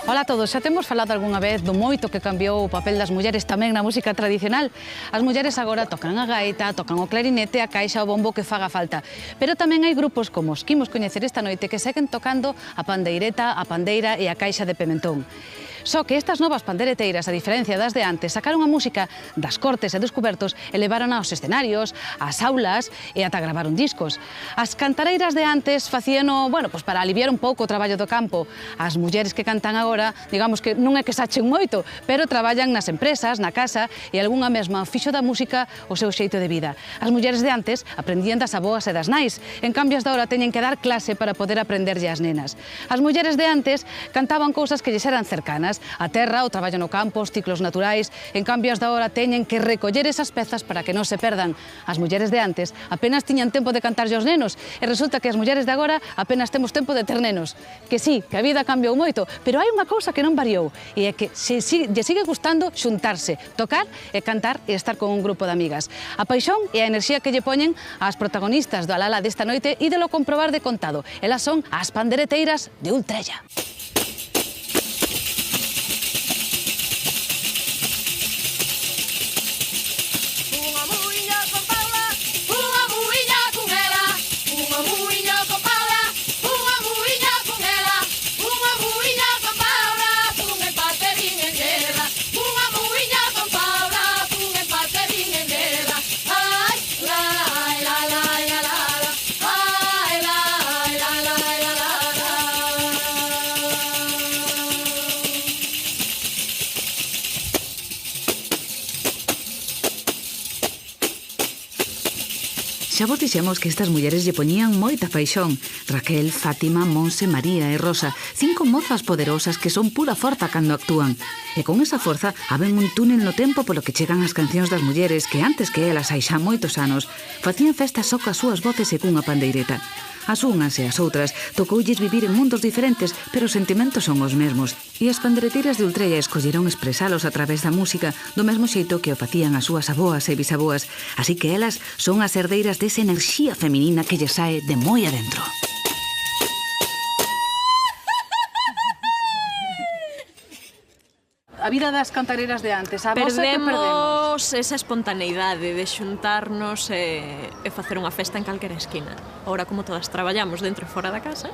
Ola a todos, xa temos falado algunha vez do moito que cambiou o papel das mulleres tamén na música tradicional. As mulleres agora tocan a gaita, tocan o clarinete, a caixa, o bombo que faga falta. Pero tamén hai grupos como os que imos coñecer esta noite que seguen tocando a pandeireta, a pandeira e a caixa de Pementón. Só que estas novas pandereteiras, a diferencia das de antes, sacaron a música das cortes e dos cubertos e levaron aos escenarios, ás aulas e ata gravaron discos. As cantareiras de antes facíano, bueno, pois para aliviar un pouco o traballo do campo. As mulleres que cantan agora, digamos que non é que sachen moito, pero traballan nas empresas, na casa e algunha mesma fixo da música o seu xeito de vida. As mulleres de antes aprendían das aboas e das nais, en cambio as de agora teñen que dar clase para poder aprenderlle ás nenas. As mulleres de antes cantaban cousas que lles eran cercanas, a terra, o traballo no campo, os ciclos naturais. En cambio, as de agora teñen que recoller esas pezas para que non se perdan. As mulleres de antes apenas tiñan tempo de cantarlle aos nenos e resulta que as mulleres de agora apenas temos tempo de ter nenos. Que sí, que a vida cambiou moito, pero hai unha cousa que non variou e é que lle sigue gustando xuntarse, tocar e cantar e estar con un grupo de amigas. A paixón e a enerxía que lle poñen ás protagonistas do Alala desta noite e de lo comprobar de contado. Elas son as pandereteiras de Ultrella. Xa vos dixemos que estas mulleres lle poñían moita paixón. Raquel, Fátima, Monse, María e Rosa, 5 mozas poderosas que son pura forza cando actúan. E con esa forza haben un túnel no tempo polo que chegan as cancións das mulleres que antes que elas hai xa moitos anos facían festas só coas súas voces e cunha pandeireta. As unhas e as outras tocoulles vivir en mundos diferentes, pero os sentimentos son os mesmos. E as pandereteiras de Ultrella escolleron expresalos a través da música do mesmo xeito que o facían as súas aboas e bisaboas. Así que elas son as herdeiras desa enerxía feminina que lle sae de moi adentro. A vida das cantareiras de antes, a vosa que perdemos esa espontaneidade de xuntarnos e facer unha festa en calquera esquina. Ora, como todas traballamos dentro e fora da casa,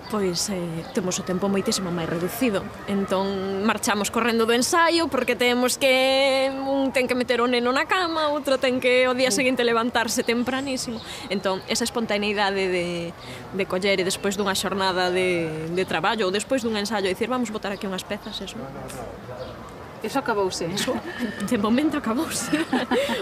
pois temos o tempo moitísimo máis reducido. Entón, marchamos correndo do ensaio porque temos que... un ten que meter o neno na cama, outro ten que o día seguinte levantarse tempranísimo. Entón, esa espontaneidade de coller e despois dunha xornada de traballo ou despois dun ensaio dicir, vamos botar aquí unhas pezas, eso. Eso acabouse. Eso, de momento acabouse.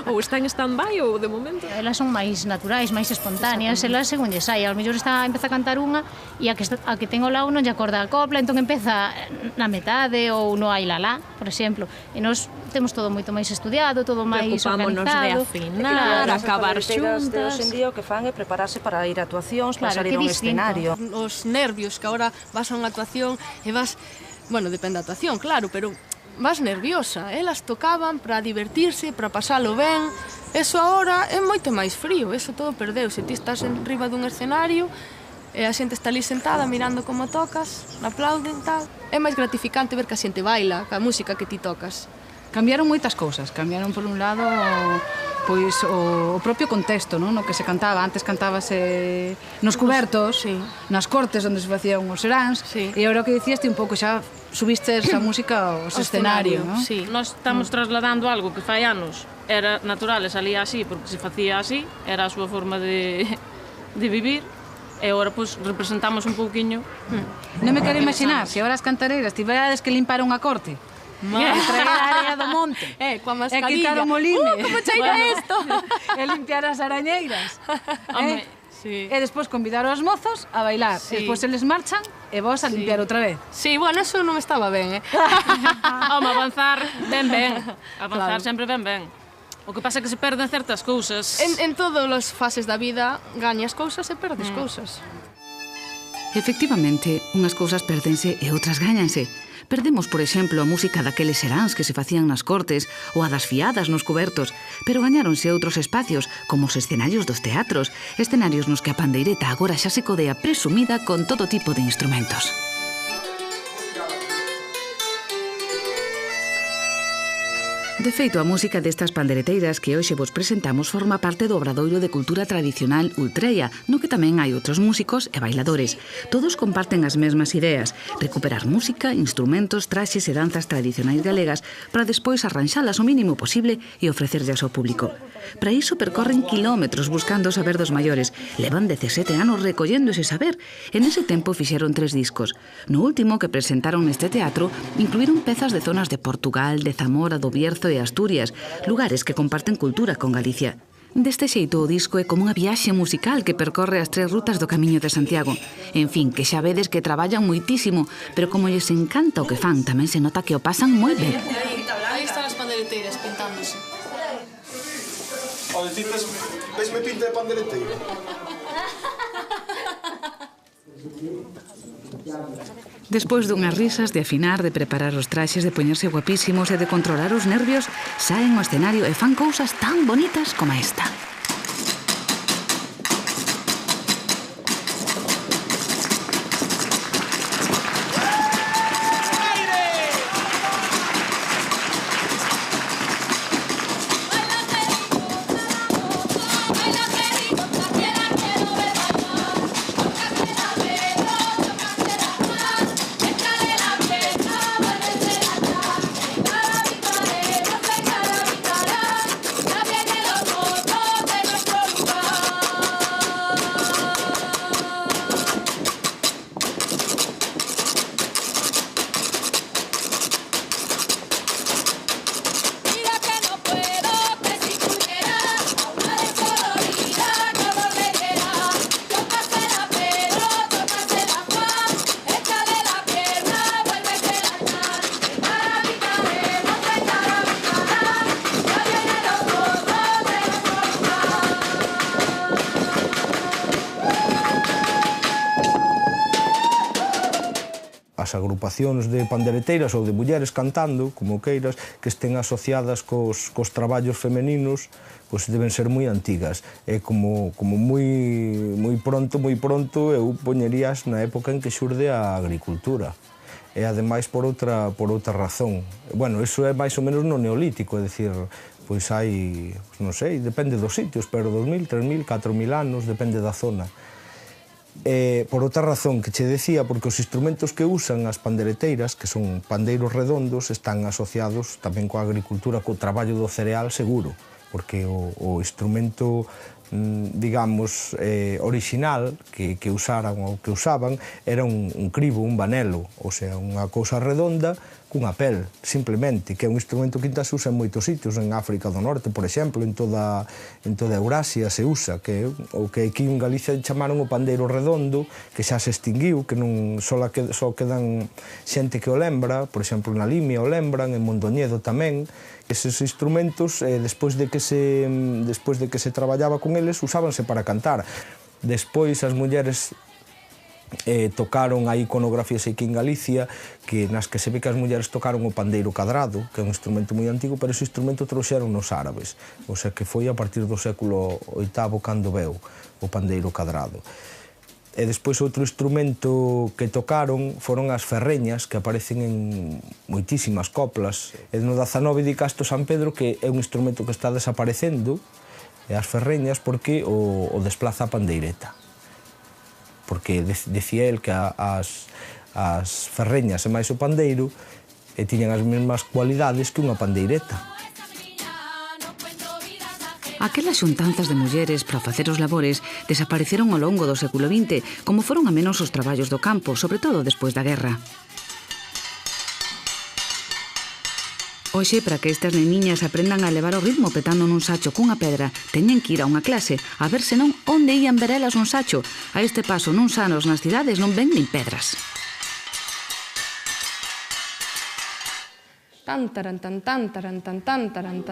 Ou está en stand-by ou de momento. Elas son máis naturais, máis espontáneas. Elas según lle sai. Ao mellor empeza a cantar unha e a que ten ao lado non lle acorda a copla, entón empeza na metade ou no ai lalá, por exemplo. E nós temos todo moito máis estudiado, todo máis organizado. De afinar, acabar xuntas. De hoxe en día o que fan é prepararse para ir a actuacións, para salir a un escenario. Os nervios que agora vas a unha actuación e vas... Bueno, depende da actuación, claro, pero... vas nerviosa, elas tocaban para divertirse, para pasalo ben. Eso agora é moito máis frío, eso todo perdeuse. Ti estás en riba dun escenario e a xente está ali sentada mirando como tocas, aplauden, tal. É máis gratificante ver que a xente baila ca música que ti tocas. Cambiaron moitas cousas. Cambiaron, por un lado, pois o propio contexto, non? No que se cantaba. Antes cantábase nos cubertos, sí, nas cortes onde se facían os seráns, sí, e agora o que dicías ti un pouco xa subiste esa música aos escenario, non? Sí. Nós estamos trasladando algo que fai anos era natural e salía así porque se facía así, era a súa forma de vivir, e agora pois representamos un pouquiño. Non me quero imaginar se agora as cantareiras tiverades que limpar unha corte. Traer a área do monte coa e mascarilla, quitar o moline como cheira isto e limpiar as arañeiras sí. E despois convidar aos mozos a bailar, sí, e despois eles marchan e vos a limpiar outra vez. Sí, bueno, eso non estaba ben, Home, avanzar ben. Avanzar Claro. sempre ben. O que pasa é que se perden certas cousas. En todas as fases da vida gañas cousas e perdes cousas. Efectivamente, unhas cousas perdense e outras gáñanse. Perdemos, por exemplo, a música daqueles seráns que se facían nas cortes ou a das fiadas nos cubertos, pero gañáronse outros espacios, como os escenarios dos teatros, escenarios nos que a pandeireta agora xa se codea presumida con todo tipo de instrumentos. De feito, a música destas pandereteiras que hoxe vos presentamos forma parte do Obradoiro de Cultura Tradicional Ultreia, no que tamén hai outros músicos e bailadores. Todos comparten as mesmas ideas, recuperar música, instrumentos, traxes e danzas tradicionais galegas para despois arranxalas o mínimo posible e ofrecerllas ao público. Para iso percorren kilómetros buscando o saber dos maiores. Levan 17 anos recollendo ese saber. En ese tempo fixeron 3 discos. No último que presentaron neste teatro, incluíron pezas de zonas de Portugal, de Zamora, do Bierzo e Asturias, lugares que comparten cultura con Galicia. Deste xeito, o disco é como unha viaxe musical que percorre as 3 rutas do Camiño de Santiago. En fin, que xa vedes que traballan moitísimo, pero como lles encanta o que fan, tamén se nota que o pasan moi ben. Aí están as pandereteiras pintándose. Olha, ti vesme pinta de pandereteira. Despois dunhas risas, de afinar, de preparar os traxes, de poñerse guapísimos e de controlar os nervios, saen ao escenario e fan cousas tan bonitas como esta. As agrupacións de pandereteiras ou de mulleres cantando, como queiras, que estén asociadas cos traballos femeninos, pois deben ser moi antigas. É como moi pronto eu poñerías na época en que xurde a agricultura. E ademais por outra razón. Bueno, iso é máis ou menos no Neolítico, é dicir, pois hai, non sei, depende dos sitios, pero 2000, 3000, 4000 anos, depende da zona. Por outra razón que che decía, porque os instrumentos que usan as pandereteiras, que son pandeiros redondos, están asociados tamén coa agricultura, co traballo do cereal seguro, porque o instrumento, digamos, orixinal que usaran ou que usaban era un cribo, un vanelo, ou sea, unha cousa redonda cunha pel, simplemente, que é un instrumento que ainda se usa en moitos sitios, en África do Norte, por exemplo, en toda Eurasia se usa, que o que aquí en Galicia chamaron o pandeiro redondo, que xa se extinguiu, que non só quedan xente que o lembra, por exemplo, na Limia o lembran, en Mondoñedo tamén. Eses instrumentos, despois de que se traballaba con eles, usábanse para cantar. Despois as mulleres tocaron a iconografías aquí en Galicia nas que se ve que as mulleres tocaron o pandeiro cadrado, que é un instrumento moi antigo, pero ese instrumento trouxeron nos árabes, o sea que foi a partir do século VIII cando veu o pandeiro cadrado. E despois outro instrumento que tocaron foron as ferreñas, que aparecen en moitísimas coplas. E no 19 de Casto San Pedro, que é un instrumento que está desaparecendo, e as ferreñas, porque o desplaza a pandeireta. Porque decía el que as ferreñas e máis o pandeiro tiñan as mesmas cualidades que unha pandeireta. Aquelas xuntanzas de mulleres para facer os labores desapareceron ao longo do século XX, como foron a menos os traballos do campo, sobre todo despois da guerra. Hoxe, para que estas neniñas aprendan a levar o ritmo petando nun sacho cunha pedra, teñen que ir a unha clase, a ver senón onde ían ver elas un sacho. A este paso, nuns anos nas cidades non ven nin pedras.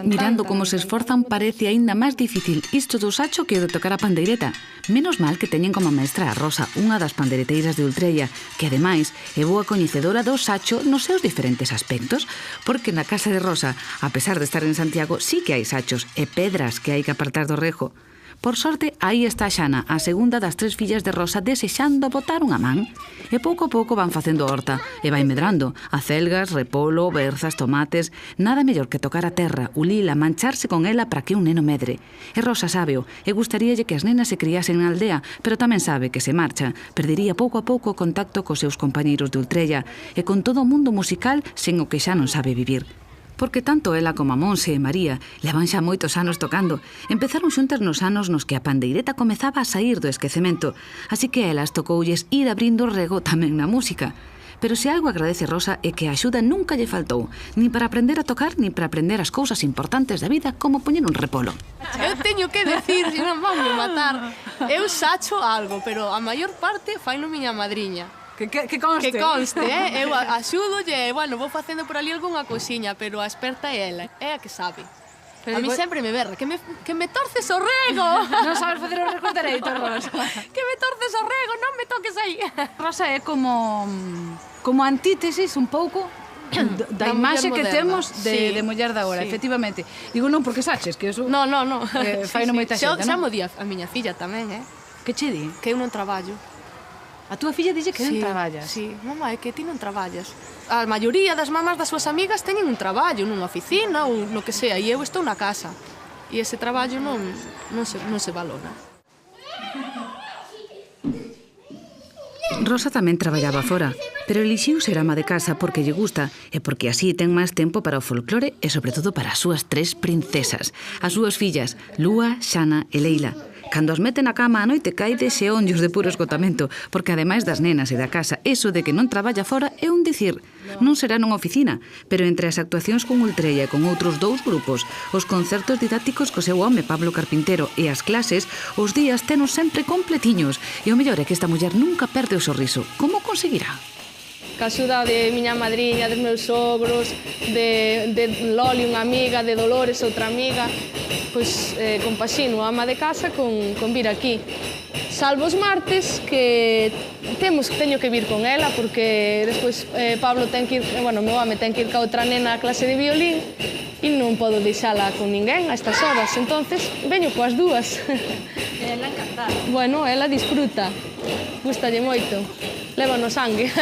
Mirando como se esforzan, parece aínda máis difícil isto do sacho que o de tocar a pandeireta. Menos mal que teñen como maestra a Rosa, unha das pandeireteiras de Ultrella, que ademais é boa coñecedora do sacho nos seus diferentes aspectos, porque na casa de Rosa, a pesar de estar en Santiago, sí que hai sachos e pedras que hai que apartar do rejo. Por sorte, aí está Xana, a segunda das 3 fillas de Rosa, desexando botar unha man. E pouco a pouco van facendo horta, e vai medrando. Acelgas, repolo, berzas, tomates... Nada mellor que tocar a terra, ulila, mancharse con ela para que un neno medre. E Rosa sábeo, e gustaríalle que as nenas se criasen na aldea, pero tamén sabe que se marcha. Perdería pouco a pouco o contacto cos seus compañeiros de Ultrella, e con todo o mundo musical sen o que xa non sabe vivir. Porque tanto ela como a Monse e María levan xa moitos anos tocando. Empezaron xuntas nos anos nos que a pandeireta comezaba a sair do esquecemento, así que a elas tocoulles ir abrindo o rego tamén na música. Pero se algo agradece Rosa é que a axuda nunca lle faltou, nin para aprender a tocar, nin para aprender as cousas importantes da vida, como poñer un repolo. Eu teño que decir, se non van me matar, eu sacho algo, pero a maior parte faino miña madriña. Que conste. Que conste, eu axúdolle, bueno, vou facendo por ali algunha cousiña, pero a experta é ela, é a que sabe. Pero a mí sempre me berra, que me torces o rego. Non sabes facer o rego dereito, Rosa. Que me torces o rego, non me toques aí. Rosa é como antítesis un pouco da imaxe que temos de muller da hora, efectivamente. Digo non porque saches, que eso... No. Faino moita xente, non? Xa mo di a miña filla tamén, Que che di? Que eu non traballo. A túa filla dixe que non traballas. Sí, mamá, é que ti non traballas. A maioría das mamás das súas amigas teñen un traballo nunha oficina ou no que sea, e eu estou na casa. E ese traballo non se valora. Rosa tamén traballaba fora, pero elixiu ser ama de casa porque lle gusta e porque así ten máis tempo para o folclore e sobre todo para as súas 3 princesas, as súas fillas, Lúa, Xana e Leila. Cando as mete na cama a noite caide xeonllos de puro esgotamento, porque ademais das nenas e da casa, eso de que non traballa fora é un dicir. Non será nunha oficina, pero entre as actuacións con Ultrella e con outros 2 grupos, os concertos didácticos co seu home Pablo Carpintero e as clases, os días tenos sempre completiños. E o mellor é que esta muller nunca perde o sorriso. Como conseguirá? ca axuda de miña madriña, dos meus sogros, de Loli, unha amiga, de Dolores, outra amiga, pois compaxino a ama de casa con vir aquí. Salvo os martes, que teño que vir con ela, porque despois Pablo ten que ir, bueno, meu home ten que ir ca outra nena a clase de violín, e non podo deixala con ninguén a estas horas, entonces veño coas dúas. Ela encantada. Bueno, ela disfruta, gustalle moito, leva no sangue.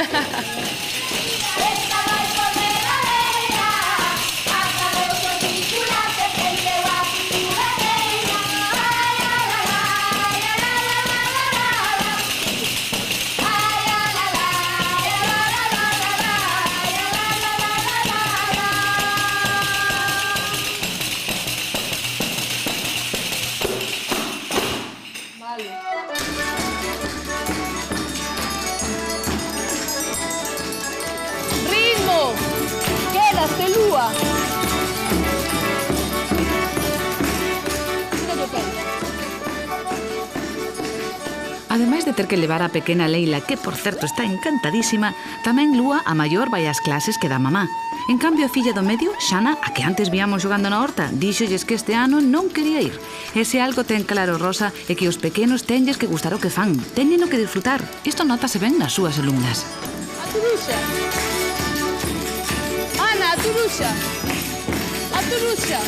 Lúa. Ademais de ter que levar a pequena Leila, que por certo está encantadísima, tamén Lúa, a maior, vai ás clases que dá mamá. En cambio, a filla do medio, Xana, a que antes víamos xogando na horta, díxolles que este ano non quería ir. Ese algo ten claro Rosa é que os pequenos tenlles que gustar o que fan, teñen o que disfrutar. Isto notase ben nas súas alumnas. A Turuxa. Ana, a Turuxa. A Turuxa.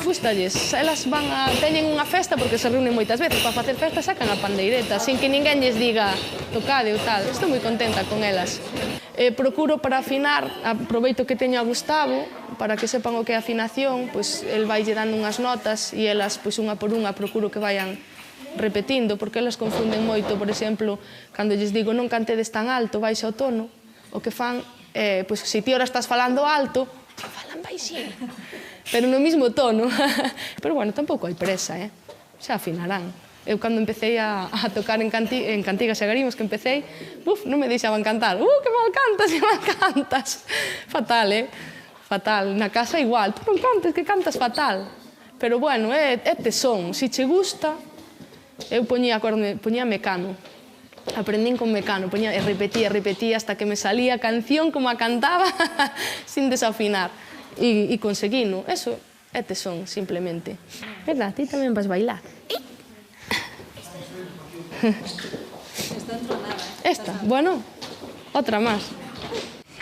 Gústalles, elas teñen unha festa porque se reúnen moitas veces, para facer festa sacan a pandeireta, sin que ninguén lles diga tocade ou tal. Estou moi contenta con elas. Procuro para afinar, aproveito que teño a Gustavo, para que sepan o que é afinación, pois el vaille dando unhas notas e elas, pois unha por unha, procuro que vayan repetindo, porque elas confunden moito, por exemplo, cando lles digo non cantedes tan alto, baixa o tono, o que fan, pois se ti ora estás falando alto, falan baixinho, pero no mismo tono. Pero bueno, tampouco hai presa, xa afinarán. Eu cando empecé a tocar en Cantigas e Agarimos, que empecé, non me deixaban cantar. Que mal cantas, que mal cantas. Fatal, fatal. Na casa igual, tú non cantes, que cantas fatal. Pero bueno, é tesón. Se che gusta, eu poñía Mecano. aprendín con Mecano, poñía e repetía hasta que me salía a canción como a cantaba sin desafinar. E conseguino, eso é tesón, simplemente. Verdad, ti tamén vas bailar. Esta, bueno, outra máis.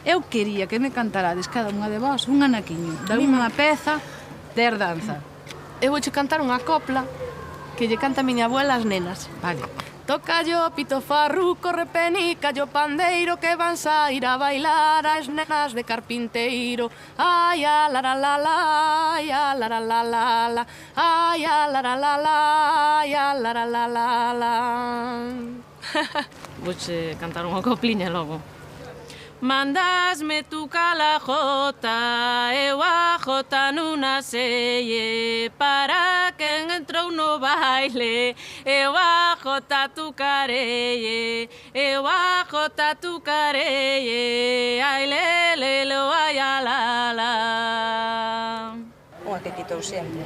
Eu quería que me cantarades cada unha de vós un anaquiño de unha peza de herdanza. Eu vouche cantar unha copla que lle canta a miña abuela ás nenas. Vale. Toca yo pito farruco, repenica yo pandeiro, que van sair a bailar as nenas de carpinteiro. Ai, a la la la la, ai, a la la la la la, ai, a la la la la, ai, a la la la la la. Vouche cantar unha copliña logo. Mandasme tu cala jota, eu a jota nunha selle, para quen entrou no baile, eu a jota tu carelle, eu a jota tu carelle, ai le le lo ai a la la. Unha que quitou sempre.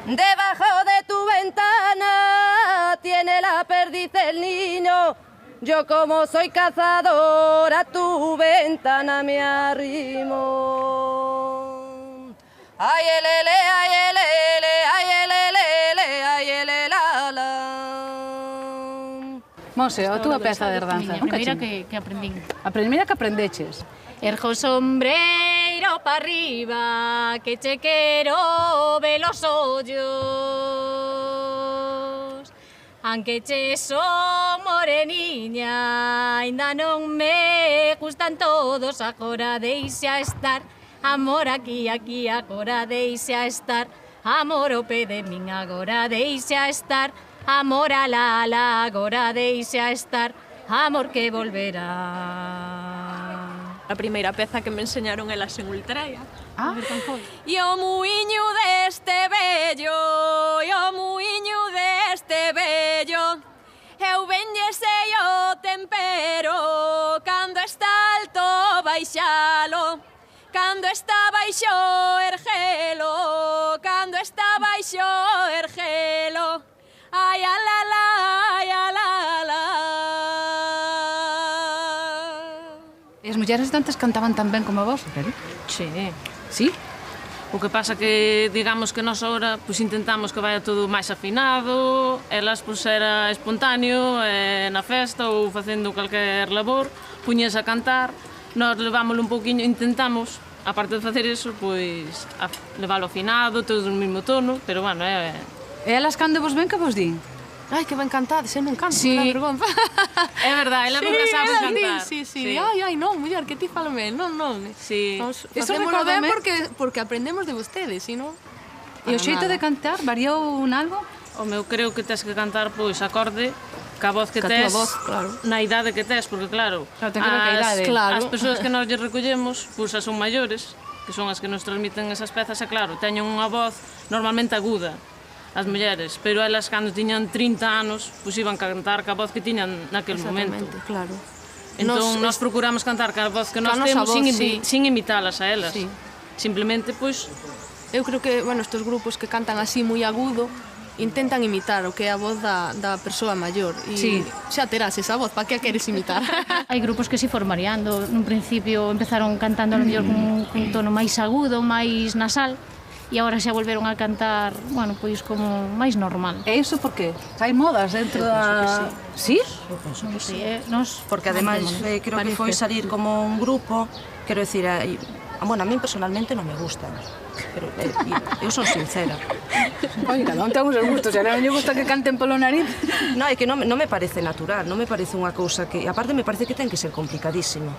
Debajo de tu ventana tiene la perdiz el niño. Yo como soy cazador a tu ventana me arrimo. Ay, elele, ay, elele, ay, elele, ay, elelala. Monse, a túa peza de herdanza. A primeira que aprendín. A primeira que aprendeches. Erjo sombreiro pa arriba, que che quero ver los ollos. Aunque che son moreniña, ainda non me gustan todos, agora deixa estar. Amor aquí, aquí, agora deixa estar. Amor o pé de min, agora deixa estar. Amor a la, agora deixa estar. Amor que volverá. A primeira peza que me enseñaron elas en Ultraia. A ver, con foi. E o muiño deste vello, e o muiño deste vello, eu benlle sei o tempero, cando está alto baixalo, cando está baixo ergelo, cando está baixo ergelo, ai a la la, ai a la la. E as mulleres de antes cantaban tan ben como vos, Reri? Sí. Sí? O que pasa que, digamos que nós agora pues, intentamos que vaya todo máis afinado, elas pues, era espontáneo, na festa ou facendo calquer labor, puñes a cantar, nós levámoslo un pouquiño, intentamos, aparte de facer eso, pois leválo afinado, todo no mesmo tono, pero bueno, E elas cando vos ven que vos din? Ai, que ben cantades, eu non canto, Sí. me dá vergonza. É verdade, elas nunca saben cantar. Sí. Ai, non, muller, que ti falame, non. Sí. Eso Facémolo ben recórdame. porque aprendemos de vostedes, si non? E o xeito de cantar variou un algo? O meu creo que tes que cantar pois acorde ca voz que Ca tes, túa voz, claro. na idade que tes, porque claro, Claro, ten que ver ca idade. Claro. as persoas que nós lle recollemos, pois as son maiores, que son as que nos transmiten esas pezas, e claro, teñen unha voz normalmente aguda, as mulleres, pero elas cando tiñan 30 anos, pois iban cantar ca voz que tiñan naquel momento. Exactamente, claro. Entón, nós procuramos cantar ca voz que nós nosa temos voz, sin imitalas a elas. Sí. Simplemente, pois, Eu creo que, bueno, estes grupos que cantan así moi agudo intentan imitar o que é a voz da persoa maior e Sí. xa terás esa voz, para que a queres imitar? Hai grupos que se foron variando. Nun principio empezaron cantando a lo mellor cun tono máis agudo, máis nasal, e agora xa volveron a cantar, bueno, pois como máis normal. E iso por que? Hai modas dentro da... Sí? Non sei, nos Porque ademais creo que foi parece. salir como un grupo, quero decir, bueno, a mí personalmente non me gustan, pero eu son sincera. Oye, cada un ten os seus gustos, e a non lle gusta que canten polo nariz. No, é que non me parece natural, non me parece unha cousa que... Aparte, me parece que ten que ser complicadísimo.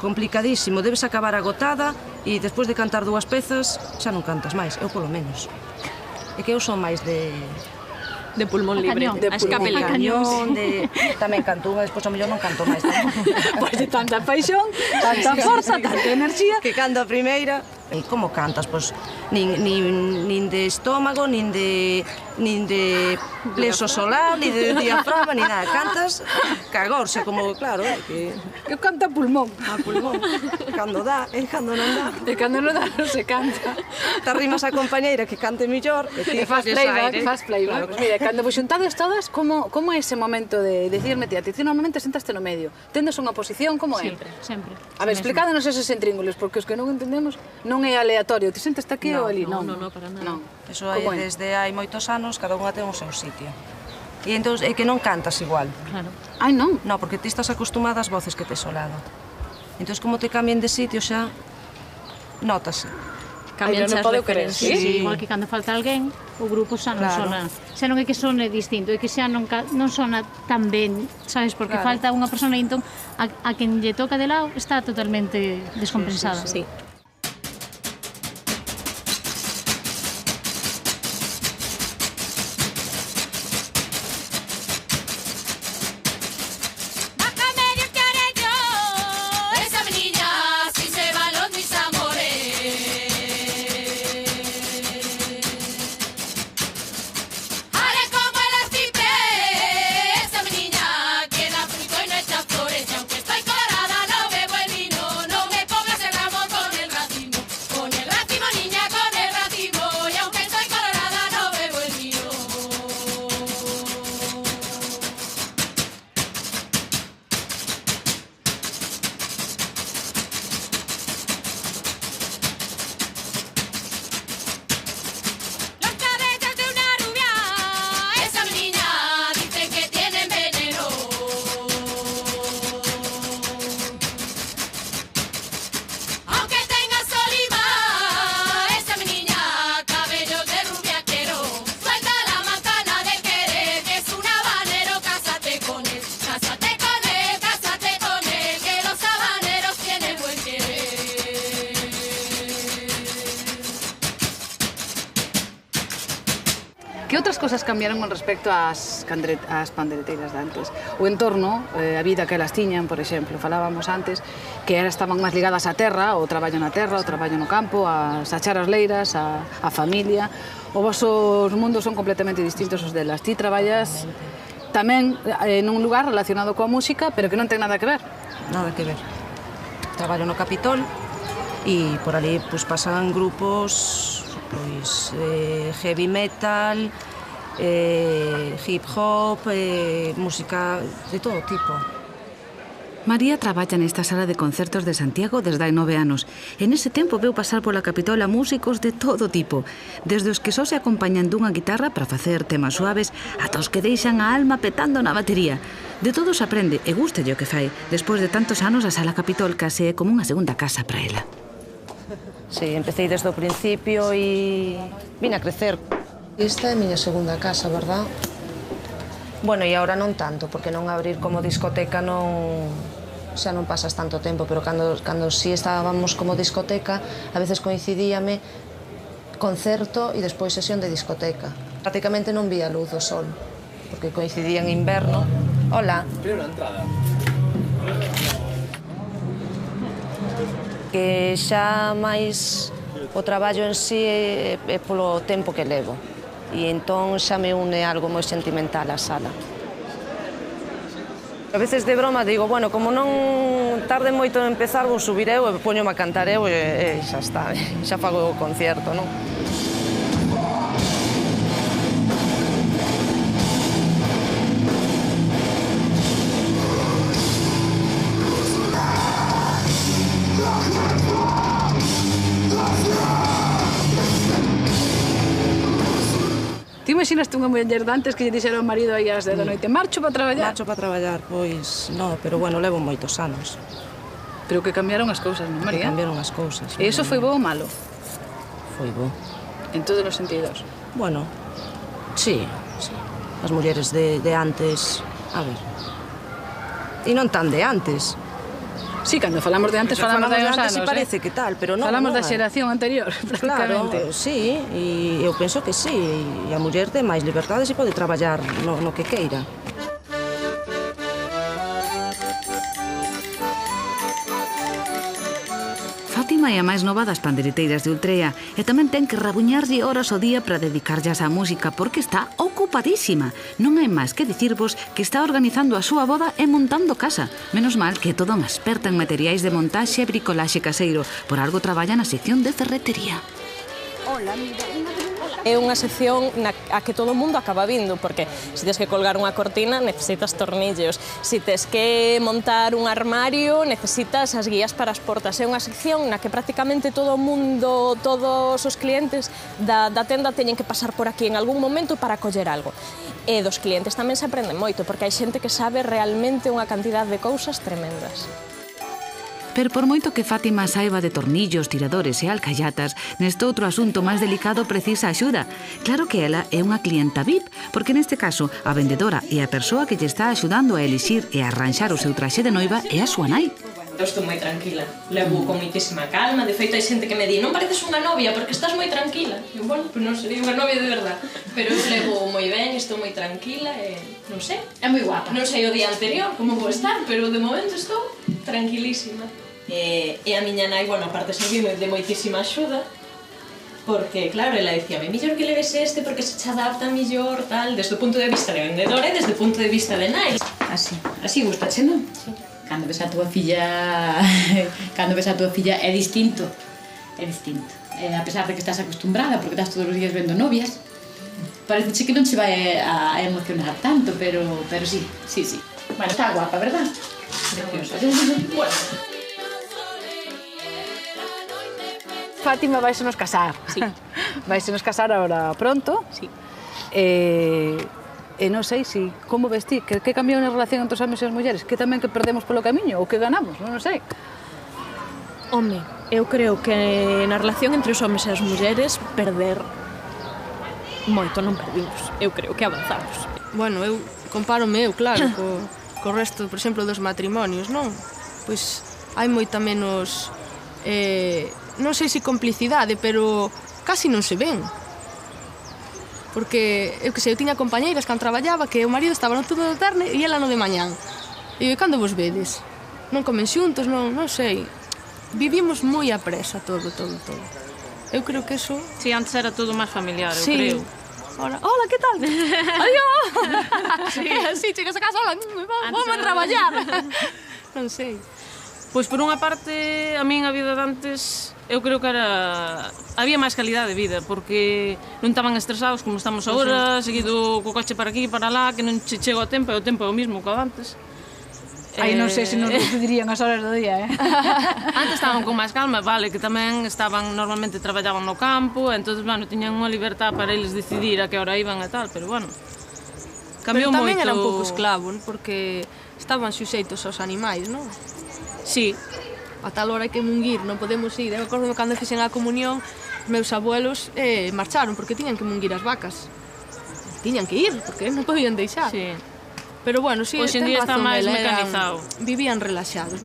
Complicadísimo, debes acabar agotada e despois de cantar dúas pezas xa non cantas máis, eu polo menos. É que eu son máis de pulmón libre, cañón. a escape libre. cañón, tamén canto unha, despois ao mellor non canto máis tampouco. Pois de tanta paixón, tanta forza, tanta enerxía. Que canto a primeira. E como cantas? Pois nin de estómago, nin de nin de plexo solar, nin de diafragma, nin nada. Cantas cagorxa, como, claro, que... Eu canto a pulmón. A pulmón. Cando dá, e cando non dá. E cando non dá, non se canta. Te arrimas a compañeira que cante mellor, e ti Faz playback, faz playback. Claro. Mira, cando vos xuntades todas, como é ese momento de decirme, tía, ti normalmente sentaste no medio, tendes unha posición, como é? Sempre. A ver, explícanos eses intríngulos, porque os que non entendemos non é aleatorio, ti sentaste aquí ou ali, non? No, para nada. Non. Eso hai desde hai moitos anos, cada unha ten o seu sitio. E entón é que non cantas igual. Claro. Ai, non. No, porque ti estás acostumada ás voces que tes ao lado. Entón, como te cambien de sitio xa, nótase. Cambian non as podo creer. referencias. Sí. Igual que cando falta alguén, o grupo xa non sona. Xa non é que sone distinto, é que xa non sona tan ben, sabes? Porque falta unha persona e entón a quen lle toca de lado está totalmente descompensada. Sí. Que outras cosas cambiaron con respecto ás pandereteiras de antes? O entorno, a vida que elas tiñan, por exemplo, falábamos antes, que elas estaban máis ligadas á terra, o traballo na terra, o traballo no campo, a sachar as leiras, a familia. Os vosos mundos son completamente distintos os delas. Ti traballas tamén nun lugar relacionado coa música, pero que non ten nada que ver. Nada que ver. Traballo no Capitol e por ali pues, pasan grupos pois, heavy metal, hip hop, música de todo tipo. María traballa nesta sala de concertos de Santiago desde hai 9 anos. En ese tempo veu pasar pola capital a músicos de todo tipo, desde os que só se acompañan dunha guitarra para facer temas suaves ata os que deixan a alma petando na batería. De todos aprende e gusta o que fai. Despois de tantos anos, a Sala Capitol case é como unha segunda casa para ela. Sí, empecé desde o principio e vine a crecer. Esta é a miña segunda casa, verdad? Bueno, e agora non tanto, porque non abrir como discoteca non... xa non pasas tanto tempo, pero cando si estábamos como discoteca, a veces coincidíame concerto e despois sesión de discoteca. Prácticamente non vía luz do sol, porque coincidía en inverno. Hola. Primeira entrada. Que xa máis o traballo en sí é polo tempo que levo. E entón xa me une algo moi sentimental á sala. A veces de broma digo, bueno, como non tarde moito en empezar, vou subir eu e poñome a cantar eu e xa está, xa fago o concierto, non? Ti imaginaste unha muller de antes que lle dixera ao marido aí ás 10 da noite, marcho para traballar? Marcho para traballar, pois, non, pero bueno, levo moitos anos. Pero que cambiaron as cousas, non, María? Cambiaron as cousas. E iso foi bo ou malo? Foi bo. En todos os sentidos? Bueno, sí. As mulleres de antes, a ver, e non tan de antes. Sí, cando falamos de antes, falamos de uns anos, e parece que tal, pero non. Falamos da xeración anterior, prácticamente. Claro, sí, e eu penso que sí, e a muller ten máis liberdade se pode traballar no que queira. Fátima é a máis nova das pandereteiras de Ultrea e tamén ten que rabuñarlle horas ao día para dedicarllas á música porque está ocupadísima. Non hai máis que dicirvos que está organizando a súa boda e montando casa. Menos mal que é toda unha experta en materiais de montaxe e bricolaxe caseiro. Por algo traballa na sección de ferretería. É unha sección a que todo o mundo acaba vindo, porque se tens que colgar unha cortina necesitas tornillos, se tens que montar un armario necesitas as guías para as portas. É unha sección na que prácticamente todo o mundo, todos os clientes da tenda teñen que pasar por aquí en algún momento para coller algo. E dos clientes tamén se aprende moito, porque hai xente que sabe realmente unha cantidad de cousas tremendas. Pero por moito que Fátima saiba de tornillos, tiradores e alcayatas, neste outro asunto máis delicado precisa axuda. Claro que ela é unha clienta VIP, porque neste caso a vendedora e a persoa que lle está axudando a elixir e a arranxar o seu traxe de noiva é a súa nai. Eu estou moi tranquila, levo con moitísima calma, de feito hai xente que me di non pareces unha novia porque estás moi tranquila. E bueno, pues non serei unha novia de verdad, pero eu levo moi ben, estou moi tranquila e non sei. É moi guapa. Non sei o día anterior como vou estar, pero de momento estou tranquilísima. E a miña nai, bueno, aparte servime de moitísima axuda, porque, claro, ela dicíame, mellor que leves este porque se che adapta mellor, tal, desde o punto de vista de vendedora e desde o punto de vista de nai. Así gustache, non? Sí. Cando ves a tua filla é distinto. É distinto. A pesar de que estás acostumbrada, porque estás todos os días vendo novias, parece que non se vai a emocionar tanto, pero sí. Bueno, está guapa, verdad? Preciosa. Bueno. Fátima vais nos casar. Sí. Vais nos casar agora pronto. Sí. E non sei se como ves ti, que cambiou na relación entre os homens e as mulleres, que tamén que perdemos polo camiño ou que ganamos, non sei. Home, eu creo que na relación entre os homens e as mulleres perder moito non perdimos. Eu creo que avanzamos. Bueno, eu compárome claro, co resto, por exemplo, dos matrimonios, non? Pois hai moita menos, non sei se complicidade, pero casi non se ven. Porque, eu que sei, eu tiña compañeiras cando traballaba que o marido estaba no turno da tarde e ela no de mañán. E cando vos vedes? Non comen xuntos, non sei. Vivimos moi a presa todo. Eu creo que eso... Si, antes era todo máis familiar, eu sí. creo. Hola, que tal? Adiós! Sí, chegas a casa, hola, vamos a traballar. Non sei. Pois por unha parte, a min a vida de antes, eu creo que había máis calidade de vida, porque non estaban estresados como estamos agora, seguido co coche para aquí e para lá, que non che chego a tempo, e o tempo é o mismo que o antes. Aí non sei se nos decidirían as horas do día, Antes estaban con máis calma, vale, que tamén normalmente traballaban no campo, entón, bueno, tiñan unha libertad para eles decidir a que hora iban e tal, pero bueno, cambiou moito. Pero tamén era un pouco esclavo, porque estaban suxeitos aos animais, non? Sí. A tal hora hai que munguir, non podemos ir. Eu acordo cando fixen a comunión, os meus abuelos marcharon porque tiñan que munguir as vacas. Tiñan que ir, porque non podían deixar. Sí. Pero bueno, sí, hoxe en día está máis mecanizado. Vivían relaxados.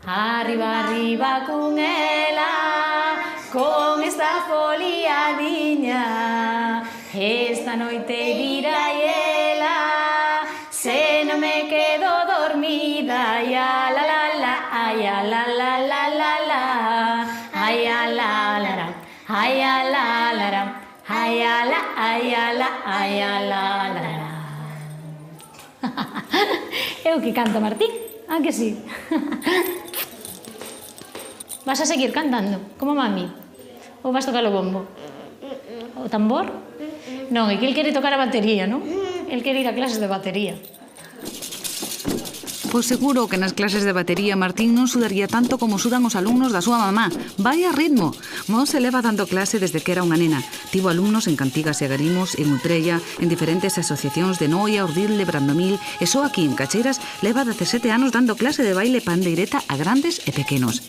Arriba con ela, con esta foliadiña. Esta noite virá ela, se non me quedo dormida. Ay, la la la, ay, la la la la. ala, ai, ala, la, la. Eu que canto, Martín, ah que sí? Vas a seguir cantando, como mami? Ou vas tocar o bombo? O tambor? Non, é que el quere tocar a batería, non? El quere ir a clases de batería. Pois seguro que nas clases de batería Martín non sudaría tanto como sudan os alumnos da súa mamá. Vai a ritmo! Mon se leva dando clase desde que era unha nena. Tivo alumnos en Cantigas e Agarimos, en Ultrella, en diferentes asociacións de Noia, Urdilde, Brandomil, e só aquí en Cacheiras leva 17 anos dando clase de baile pandeireta a grandes e pequenos.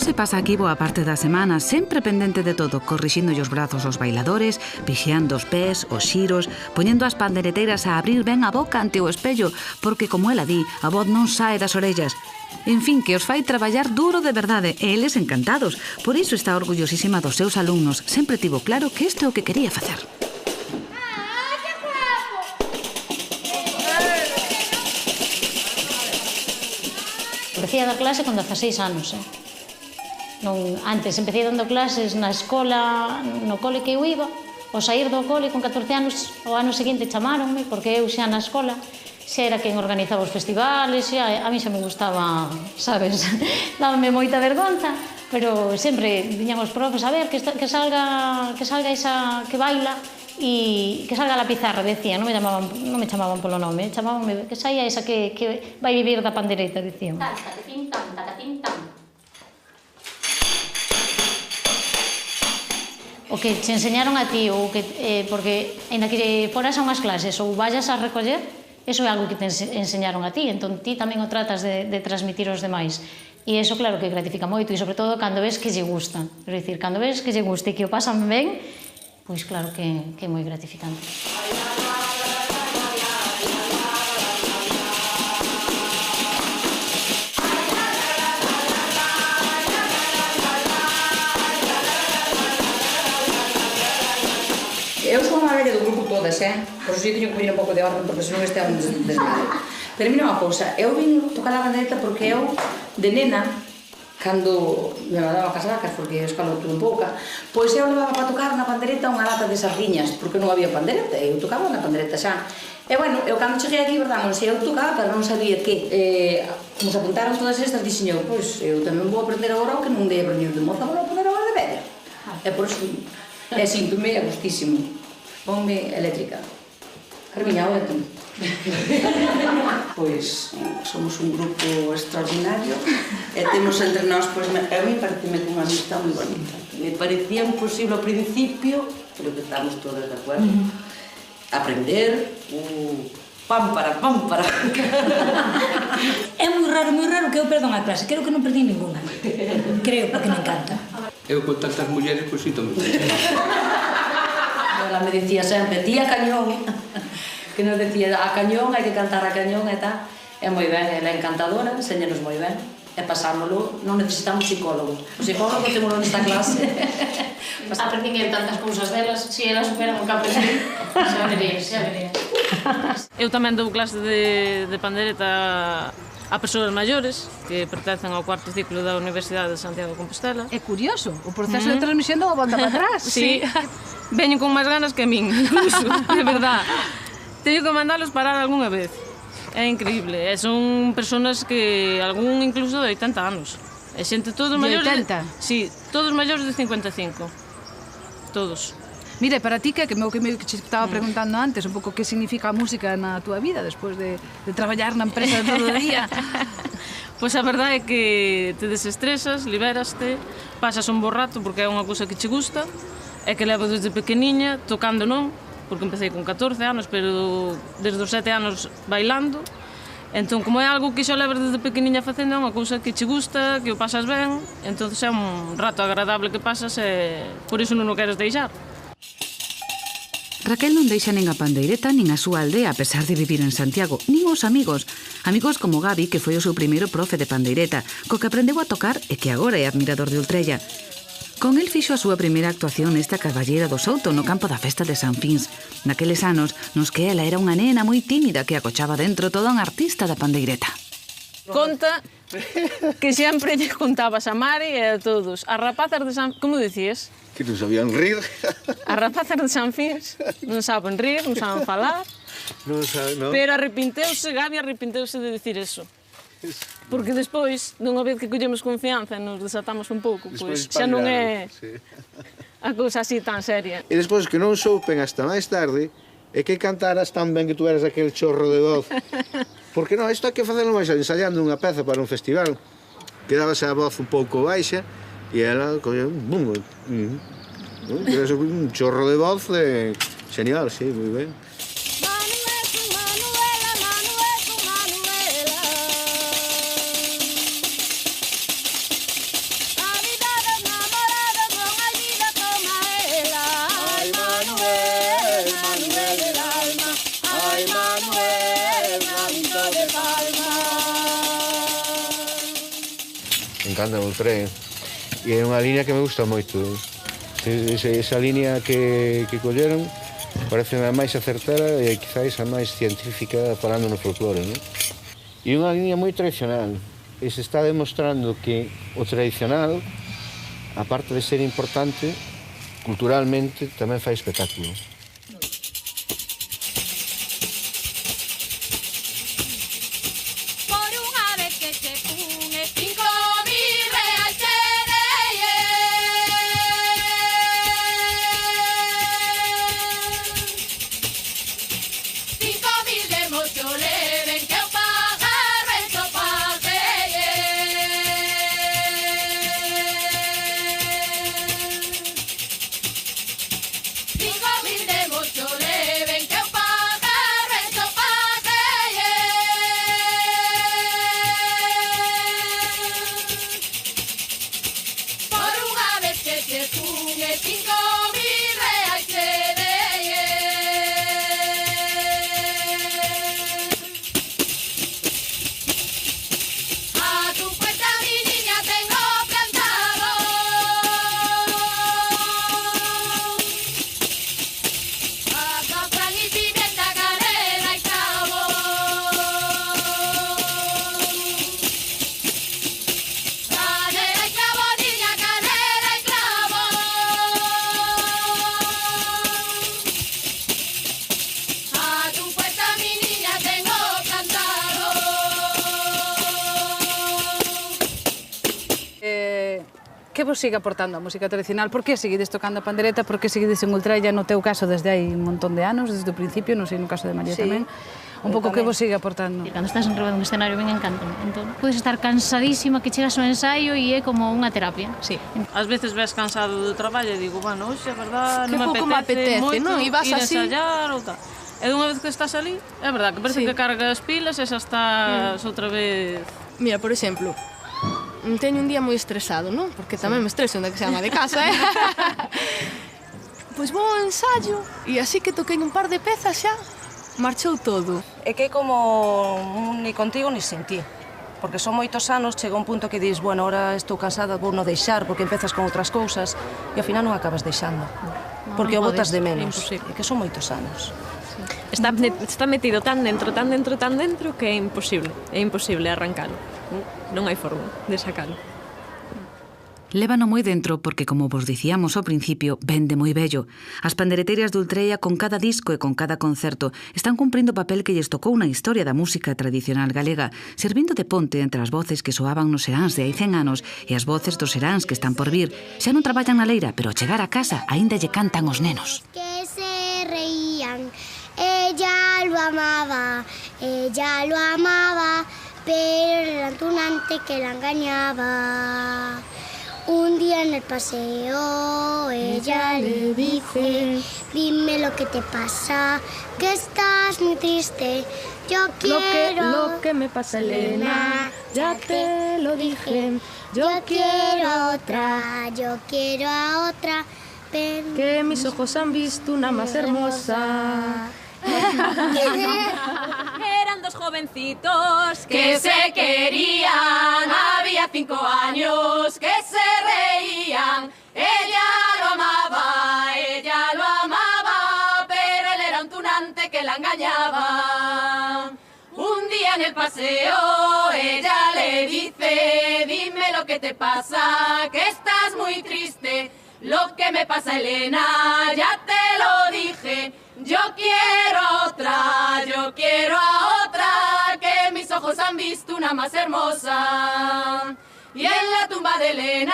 Se pasa aquí boa parte da semana, sempre pendente de todo, corrixindo os brazos aos bailadores, vixiando os pés, os xiros, poñendo as pandereteiras a abrir ben a boca ante o espello, porque, como ela di, a voz non sae das orellas. En fin, que os fai traballar duro de verdade, e eles encantados. Por iso está orgullosísima dos seus alumnos. Sempre tivo claro que isto é o que quería facer. Empecé a dar clase con 16 anos, Antes empecé dando clases na escola, no cole que eu iba. Ao sair do cole con 14 anos, o ano seguinte chamaronme, porque eu xa na escola xa era quen organizaba os festivales, a mí xa me gustaba, sabes, dábame moita vergonza, pero sempre viñan os profes a ver que salga esa que baila e que salga a la pizarra, decían, non me chamaban polo nome, chamabanme que saia esa que vai vivir da pandereta, decían. Tacatín-tam, tacatín-tam. O que te enseñaron a ti, porque ainda que foras a unhas clases ou vayas a recoller, eso é algo que te enseñaron a ti, entón ti tamén o tratas de transmitir aos demais. E eso claro que gratifica moito, e sobre todo cando ves que lle gusta. É dicir, cando ves que lle gusta e que o pasan ben, pois claro que é moi gratificante. Eu sou unha velha do grupo todas, por iso eu teño que vir un pouco de orden, porque senón este é un desmadre. Pero mira unha cousa, eu vim tocar a pandereta porque eu, de nena, cando me mandaba a casacas, porque a escola tuve pouca, pois eu levaba para tocar na pandereta unha lata de sardiñas, porque non había pandereta, eu tocaba na pandereta xa. E bueno, eu cando cheguei aquí, verdad, non sei, eu tocaba, pero non sabía que. Como se apuntaron todas estas, dixen eu, pois eu tamén vou aprender agora o que non dei aprender de moza, vou aprender agora de velha. E por iso, sinto-me a gustísimo. Ponme eléctrica. Carmiña, ahora tú. Pois somos un grupo extraordinario e temos entre nós, pois, a mí pareceme unha amistad moi bonita. Me parecía imposible ao principio, pero que estamos todas de acuerdo. Aprender, pámpara, pámpara. É moi raro que eu perda unha clase, creo que non perdí ninguna. Creo, porque me encanta. Eu con tantas mulleres, pois, sí, tamén. Ela me dicía sempre, tía Cañón, que nos decía, a Cañón, hai que cantar a Cañón e tal. É moi ben, ela é encantadora, enséñanos moi ben. E pasámoslo, non necesitamos psicólogo. O psicólogo témolo nesta clase. Aprendín tantas cousas delas, se elas superan o que aprendí, xa vería. Eu tamén dou clase de pandereta a persoas maiores que pertencen ao cuarto ciclo da Universidade de Santiago de Compostela. É curioso, o proceso de transmisión non aguanta para atrás. Sí, veñen con máis ganas que a min, incluso, de verdad. Teño que mandalos parar algunha vez. É increíble, e son persoas que algún incluso de 80 anos. E xente todos maiores... De 80? Sí, todos maiores de 55. Todos. Mire, para ti, que me te estaba preguntando antes, un pouco que significa a música na túa vida despois de traballar na empresa todo o día. Pois a verdade é que te desestresas, liberaste, pasas un bo rato porque é unha cousa que che gusta, e que levo desde pequeniña, tocando non, porque empecé con 14 anos, pero desde os 7 anos bailando. Entón, como é algo que xa levas desde pequeniña facendo, é unha cousa que che gusta, que o pasas ben, entón é un rato agradable que pasas e por iso non o queres deixar. Raquel non deixa nin a pandeireta nin a súa aldea a pesar de vivir en Santiago, nin os amigos. Amigos como Gabi, que foi o seu primeiro profe de pandeireta, co que aprendeu a tocar e que agora é admirador de Ultrella. Con el fixo a súa primeira actuación nesta Caballera do Souto no campo da festa de San Fins. Naqueles anos nos que ela era unha nena moi tímida que acochaba dentro toda unha artista da pandeireta. Conta que sempre lle contabas a Mari e a todos. As rapazas de San... Como dicías? Que non sabían rir. As rapazas de San Fins non saben rir, non saben falar. Non saben, non. Pero Gabi arrepinteuse de dicir eso. Porque despois, dunha vez que collemos confianza e nos desatamos un pouco, pois xa non é a cousa así tan seria. E despois que non soupen hasta máis tarde é que cantaras tan ben que tú eras aquel chorro de voz. Porque non, isto hai que facelo máis ensayando unha peza para un festival. Quedábase a voz un pouco baixa e ela colleu un chorro de voz genial, sí, moi ben. Encanta o tren e é unha línea que me gusta moito. Esa línea que colleron parece a máis acertada e quizáis a máis científica falando no folclore, non? E unha línea moi tradicional e se está demostrando que o tradicional, aparte de ser importante, culturalmente tamén fai espectáculo. Que vos sigue aportando a música tradicional? Por que seguides tocando a pandereta? Por que seguides en Ultraia no teu caso desde hai un montón de anos, desde o principio, non sei no caso de María tamén? Un pouco que vos sigue aportando? Cando estás en riba dun escenario ben encanta. Entón, podes estar cansadísima que chegas ao ensaio e é como unha terapia. Sí. Ás veces ves cansado do traballo e digo, bueno, hoxe, a verdad, non me apetece moito non? E vas ir así ensayar ou tal. E dunha vez que estás ali, é verdad, que parece que cargas pilas e xa estás outra vez... Mira, por exemplo, teño un día moi estresado, non? Porque tamén me estreso onde que se ama de casa, Pois vou ao ensayo e así que toquei un par de pezas xa, marchou todo. É que é como ni contigo ni sin ti. Porque son moitos anos, chega un punto que dis, bueno, ahora estou cansada, vou non deixar, porque empezas con outras cousas e ao final non acabas deixando. Porque o botas de menos. É que son moitos anos. Está metido tan dentro que é imposible arrancalo. Non hai forma de sacalo. Lévano moi dentro porque, como vos dicíamos ao principio, vende moi bello. As pandereteiras de Ultreia, con cada disco e con cada concerto, están cumprindo o papel que lles tocou na historia da música tradicional galega, servindo de ponte entre as voces que soaban nos seráns de hai 100 anos e as voces dos seráns que están por vir. Xa non traballan na leira, pero ao chegar a casa aínda lle cantan os nenos. Que se reían, ella lo amaba, pero era un tunante que la engañaba. Un día en el paseo ella le dice, dime lo que te pasa, que estás muy triste. Yo quiero lo que me pasa, Elena, ya te lo dije. Yo quiero a otra, pero que mis ojos han visto una más hermosa. Eran dos jovencitos que se querían, había 5 años que se reían. día en el paseo, ella le dice, dime lo que te pasa, que estás muy triste. Lo que me pasa, Elena, ya te lo dije. Yo quiero a otra, que mis ojos han visto una más hermosa. Y en la tumba de Elena,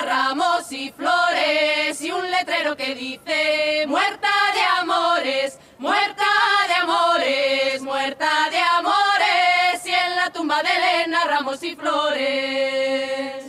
ramos y flores, y un letrero que dice, muerta de amores, muerta de amores, muerta de amores. Y en la tumba de Elena, ramos y flores.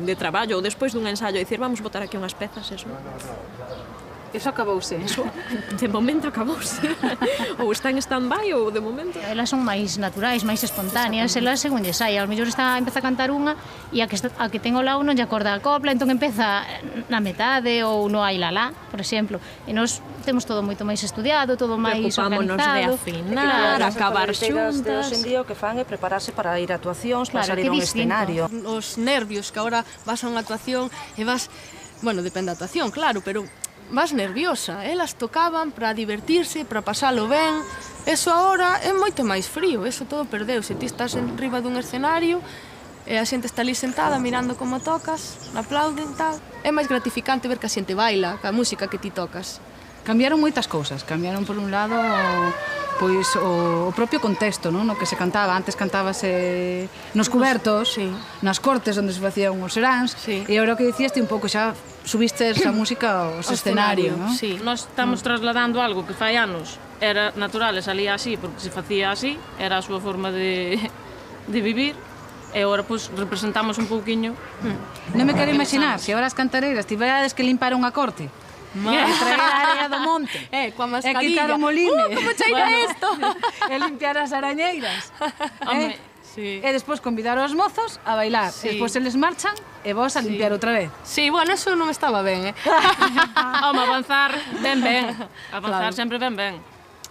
De traballo ou despois dun ensaio dicir vamos botar aquí unhas pezas, Eso acabouse. Eso, de momento acabouse. Ou está en stand-by ou de momento. Elas son máis naturais, máis espontáneas, elas según lle sai. Ao mellor empeza a cantar unha e a que ten ao lado non lle acorda a copla, entón empeza na metade ou no ai lalá, por exemplo. E nós temos todo moito máis estudiado, todo máis organizado. Preocupámonos de afinar, acabar xuntas. Hoxe en día o que fan é prepararse para ir a actuacións, para salir a un escenario. Os nervios que agora vas a unha actuación e vas... Bueno, depende da actuación, claro, pero vas nerviosa. Elas tocaban para divertirse, para pasalo ben. Eso agora é moito máis frío, eso todo perdeuse. Ti estás en riba dun escenario e a xente está ali sentada mirando como tocas, aplauden, tal. É máis gratificante ver que a xente baila, ca música que ti tocas. Cambiaron moitas cousas. Cambiaron, por un lado, pois o propio contexto, non? No que se cantaba. Antes cantábase nos cubertos, nas cortes onde se facían os seráns, e agora o que dicías ti un pouco xa subiste a música aos escenario, non? Sí. Nós estamos trasladando algo que fai anos era natural e salía así porque se facía así, era a súa forma de vivir, e agora pois representamos un pouquiño. Non me quero imaginar se agora as cantareiras tiverades que limpar unha corte e traer a area do monte coa e mascarilla. quitar o moline Como cheira isto? E limpiar as arañeiras. Home, E despois convidar aos mozos a bailar. E despois eles marchan e vos a limpiar outra vez. Sí, bueno, eso non estaba ben, Home, avanzar ben. Avanzar sempre ben.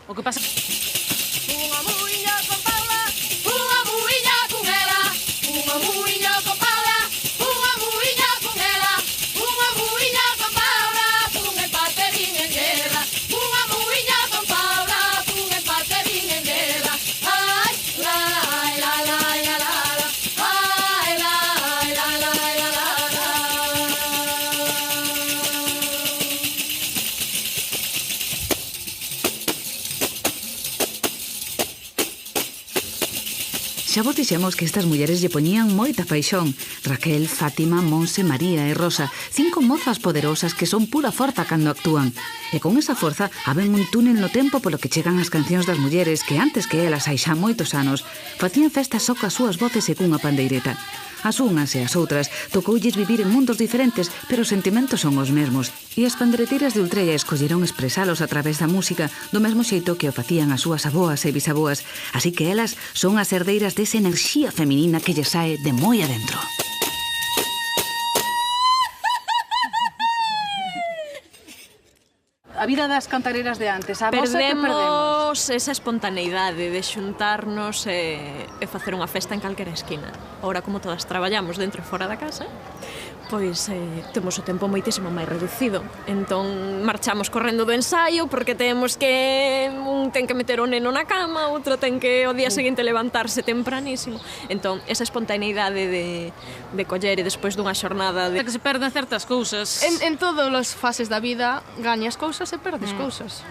O que pasa... Unha muiña con Paula, unha muiña con ela, unha muiña con Paula, unha muiña con ela, unha muiña con Paula, un empate vin en guerra, unha muiña con Paula, un empate vin en guerra. Ai, la, la, la, la, la, la, ai, la, la, la, la, la, la. Xa vos dixemos que estas mulleres lle poñían moita paixón. Raquel, Fátima, Monse, María e Rosa, 5 mozas poderosas que son pura forza cando actúan. E con esa forza haben un túnel no tempo polo que chegan as cancións das mulleres que antes que elas hai xa moitos anos facían festas só coas súas voces e cunha pandeireta. As unhas e as outras tocoulles vivir en mundos diferentes, pero os sentimentos son os mesmos. E as pandereteiras de Ultrella escolleron expresalos a través da música do mesmo xeito que o facían as súas aboas e bisaboas. Así que elas son as herdeiras desa enerxía feminina que lle sae de moi adentro. A vida das cantareiras de antes, a vosa que perdemos. Perdemos esa espontaneidade de xuntarnos e facer unha festa en calquera esquina. Ora, como todas traballamos dentro e fora da casa, pois temos o tempo moitísimo máis reducido. Entón, marchamos correndo do ensaio porque temos que... Un ten que meter o neno na cama, outro ten que o día seguinte levantarse tempranísimo. Entón, esa espontaneidade de coller e despois dunha xornada de... Que se perden certas cousas. En todas as fases da vida gañas cousas e perdes cousas.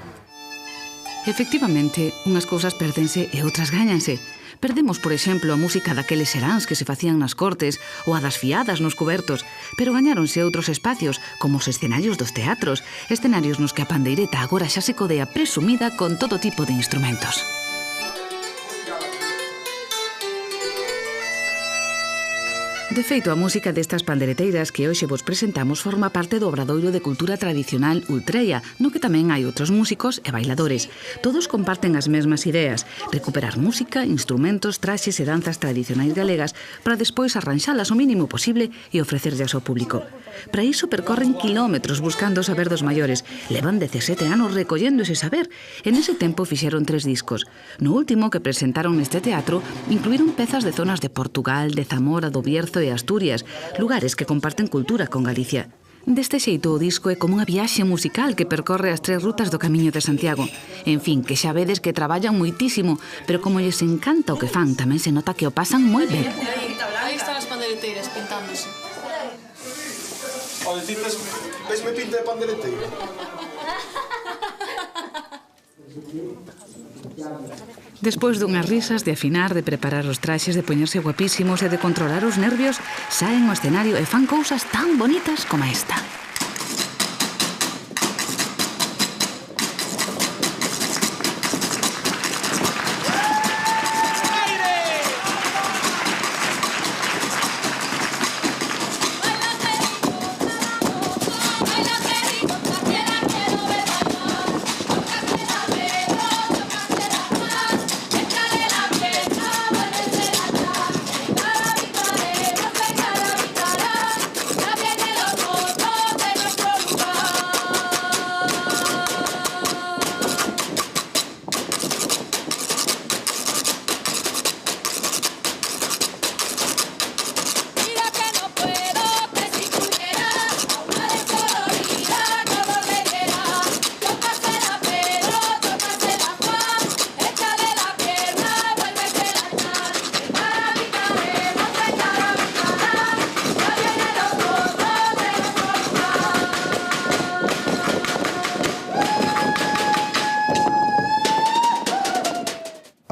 Efectivamente, unhas cousas perdense e outras gáñanse. Perdemos, por exemplo, a música daqueles seráns que se facían nas cortes ou a das fiadas nos cubertos, pero gañáronse outros espacios, como os escenarios dos teatros, escenarios nos que a pandeireta agora xa se codea presumida con todo tipo de instrumentos. De feito, a música destas pandereteiras que hoxe vos presentamos forma parte do Obradoiro de Cultura Tradicional Ultreia, no que tamén hai outros músicos e bailadores. Todos comparten as mesmas ideas, recuperar música, instrumentos, traxes e danzas tradicionais galegas para despois arranxalas o mínimo posible e ofrecerllas ao público. Para iso percorren kilómetros buscando o saber dos maiores. Levan 17 anos recollendo ese saber. En ese tempo fixeron 3 discos. No último que presentaron neste teatro, incluíron pezas de zonas de Portugal, de Zamora, do Bierzo e Asturias, lugares que comparten cultura con Galicia. Deste xeito, o disco é como unha viaxe musical que percorre as 3 rutas do Camiño de Santiago. En fin, que xa vedes que traballan moitísimo, pero como lles encanta o que fan, tamén se nota que o pasan moi ben. Aí están as pandereteiras pintándose. Oye, dices, vesme pinta de pandereteira? Despois dunhas risas, de afinar, de preparar os traxes, de poñerse guapísimos e de controlar os nervios, saen ao escenario e fan cousas tan bonitas como esta.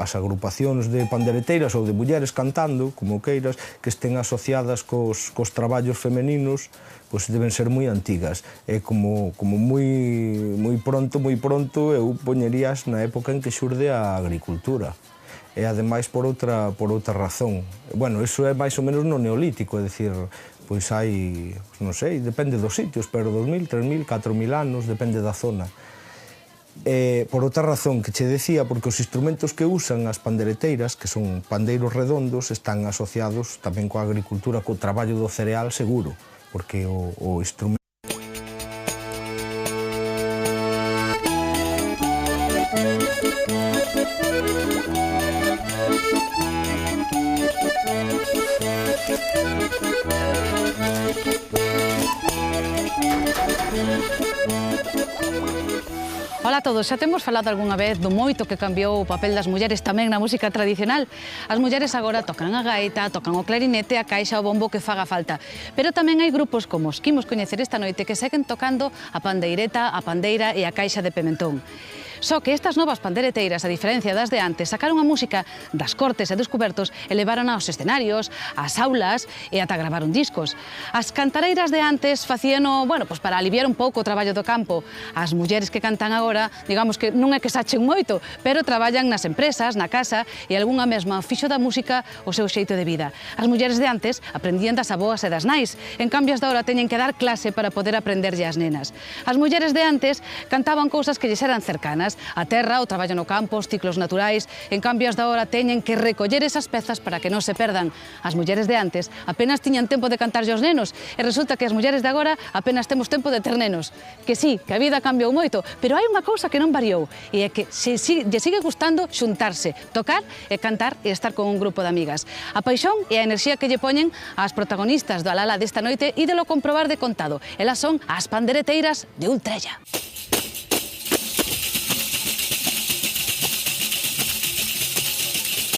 As agrupacións de pandereteiras ou de mulleres cantando, como queiras, que estén asociadas cos traballos femeninos, pois deben ser moi antigas. É como moi pronto, eu poñerías na época en que xurde a agricultura. E ademais por outra razón. Bueno, iso é máis ou menos no Neolítico, é dicir, pois hai, non sei, depende dos sitios, pero 2000, 3000, 4000 anos, depende da zona. Por outra razón que che decía, porque os instrumentos que usan as pandereteiras, que son pandeiros redondos, están asociados tamén coa agricultura, co traballo do cereal seguro, porque o instrumento Ola a todos, xa temos falado algunha vez do moito que cambiou o papel das mulleres tamén na música tradicional. As mulleres agora tocan a gaita, tocan o clarinete, a caixa, o bombo que faga falta. Pero tamén hai grupos como os que imos coñecer esta noite que seguen tocando a pandeireta, a pandeira e a caixa de Pementón. Só que estas novas pandereteiras, a diferencia das de antes, sacaron a música das cortes e dos cubertos e levaron aos escenarios, ás aulas e ata gravaron discos. As cantareiras de antes facíano, bueno, pois para aliviar un pouco o traballo do campo. As mulleres que cantan agora, digamos que non é que sachen moito, pero traballan nas empresas, na casa e algunha mesma fixo da música o seu xeito de vida. As mulleres de antes aprendían das aboas e das nais, en cambio as de agora teñen que dar clase para poder aprenderlle ás nenas. As mulleres de antes cantaban cousas que lles eran cercanas, a terra, o traballo no campo, os ciclos naturais, en cambio as de agora teñen que recoller esas pezas para que non se perdan. As mulleres de antes apenas tiñan tempo de cantarlle aos nenos e resulta que as mulleres de agora apenas temos tempo de ter nenos. Que sí, que a vida cambiou moito, pero hai unha cousa que non variou e é que lle sigue gustando xuntarse, tocar e cantar e estar con un grupo de amigas. A paixón e a enerxía que lle poñen ás protagonistas do Alala desta noite e de lo comprobar de contado. Elas son as pandereteiras de Ultreia.